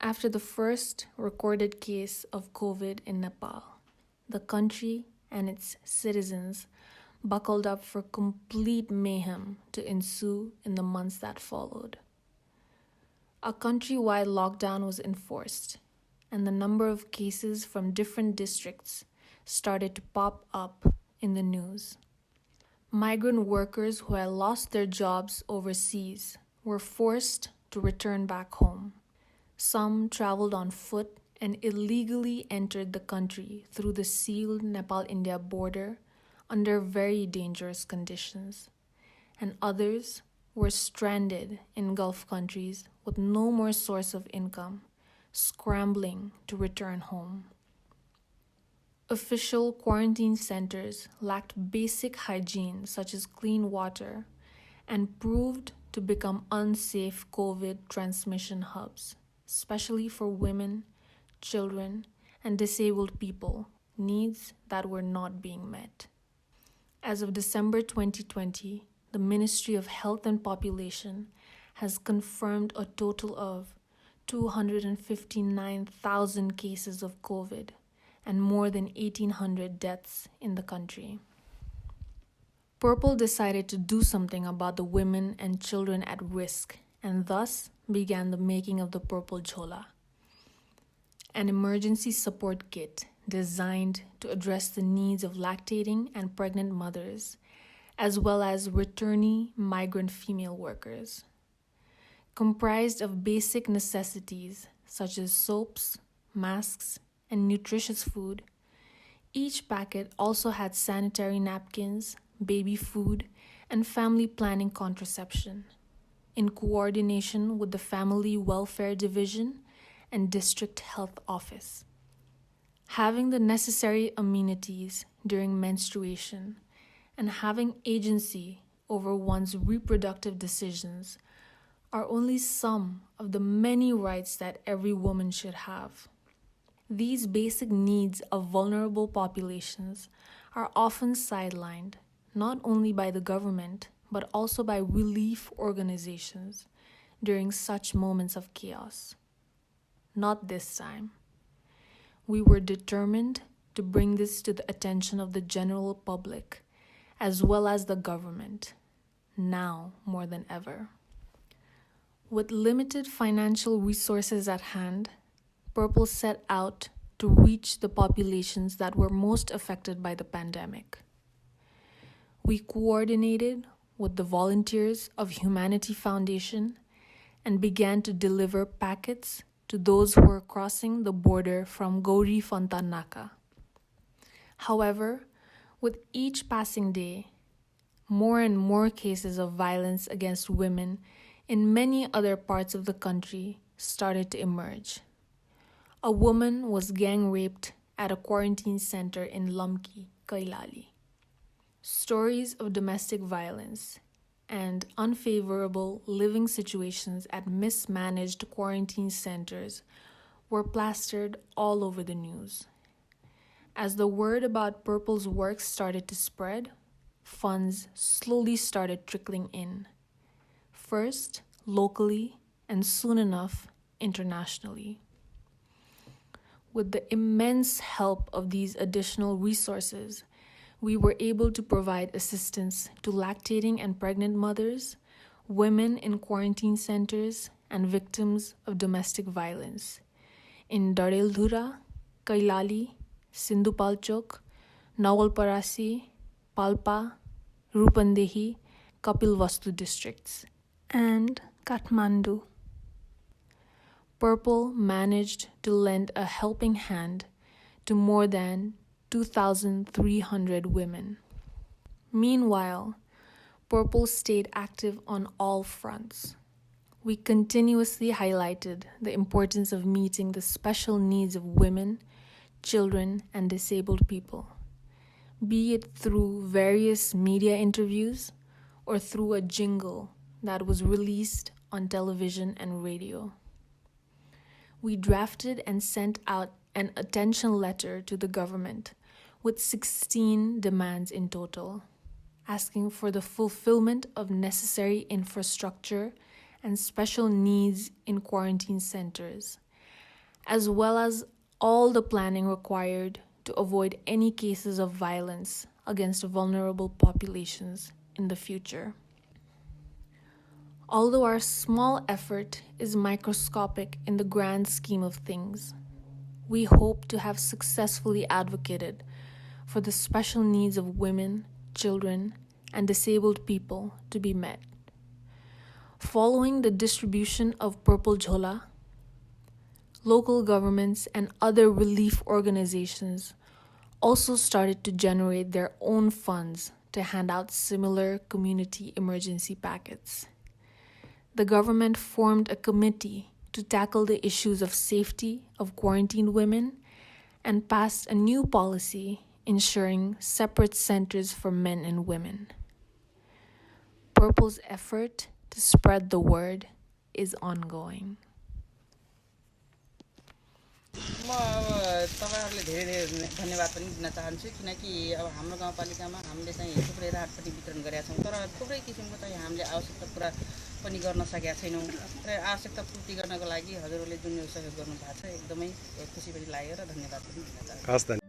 After the first recorded case of COVID in Nepal, the country and its citizens buckled up for complete mayhem to ensue in the months that followed. A countrywide lockdown was enforced, and the number of cases from different districts started to pop up in the news. Migrant workers who had lost their jobs overseas were forced to return back home. Some traveled on foot and illegally entered the country through the sealed Nepal-India border under very dangerous conditions, and others were stranded in Gulf countries with no more source of income, scrambling to return home. Official quarantine centers lacked basic hygiene such as clean water and proved to become unsafe COVID transmission hubs, especially for women, children, and disabled people, needs that were not being met. As of December 2020, the Ministry of Health and Population has confirmed a total of 259,000 cases of COVID and more than 1,800 deaths in the country. Purple decided to do something about the women and children at risk and thus began the making of the Purple Jhola, an emergency support kit designed to address the needs of lactating and pregnant mothers, as well as returnee migrant female workers. Comprised of basic necessities such as soaps, masks, and nutritious food, each packet also had sanitary napkins, baby food, and family planning contraception, in coordination with the Family Welfare Division and District Health Office. Having the necessary amenities during menstruation and having agency over one's reproductive decisions are only some of the many rights that every woman should have. These basic needs of vulnerable populations are often sidelined, not only by the government, but also by relief organizations during such moments of chaos. Not this time. We were determined to bring this to the attention of the general public, as well as the government, now more than ever. With limited financial resources at hand, Purple set out to reach the populations that were most affected by the pandemic. We coordinated with the volunteers of Humanity Foundation and began to deliver packets to those who were crossing the border from Gauri Fanta Naka. However, with each passing day, more and more cases of violence against women in many other parts of the country started to emerge. A woman was gang raped at a quarantine center in Lamki, Kailali. Stories of domestic violence and unfavorable living situations at mismanaged quarantine centers were plastered all over the news. As the word about Purple's work started to spread, funds slowly started trickling in. First, locally, and soon enough, internationally. With the immense help of these additional resources, we were able to provide assistance to lactating and pregnant mothers, women in quarantine centers, and victims of domestic violence in Dareldhura, Kailali, Sindhupalchok, Nawalparasi, Palpa, Rupandehi, Kapilvastu districts, and Kathmandu. Purple managed to lend a helping hand to more than 2,300 women. Meanwhile, Purple stayed active on all fronts. We continuously highlighted the importance of meeting the special needs of women, children, and disabled people, be it through various media interviews or through a jingle that was released on television and radio. We drafted and sent out an attention letter to the government with 16 demands in total, asking for the fulfillment of necessary infrastructure and special needs in quarantine centers, as well as all the planning required to avoid any cases of violence against vulnerable populations in the future. Although our small effort is microscopic in the grand scheme of things, we hope to have successfully advocated for the special needs of women, children, and disabled people to be met. Following the distribution of Purple Jhola, local governments and other relief organizations also started to generate their own funds to hand out similar community emergency packets. The government formed a committee to tackle the issues of safety of quarantined women and passed a new policy ensuring separate centers for men and women. Purple's effort to spread the word is ongoing. म अब तपाईहरुले धेरै धेरै धन्यवाद पनि दिन चाहन्छु किनकि अब हाम्रो गाउँपालिकामा हामीले चाहिँ थुप्रै राहत पनि वितरण गरेका छौं तर थुप्रै किसिमको चाहिँ हामीले आवश्यकता पूरा पनि गर्न सकेका छैनौं र आवश्यकता पूर्ति गर्नको लागि हजुरहरूले जुन सहयोग गर्नु भएको छ एकदमै खुसी पनि लाग्यो र धन्यवाद पनि दिन चाहन्छु।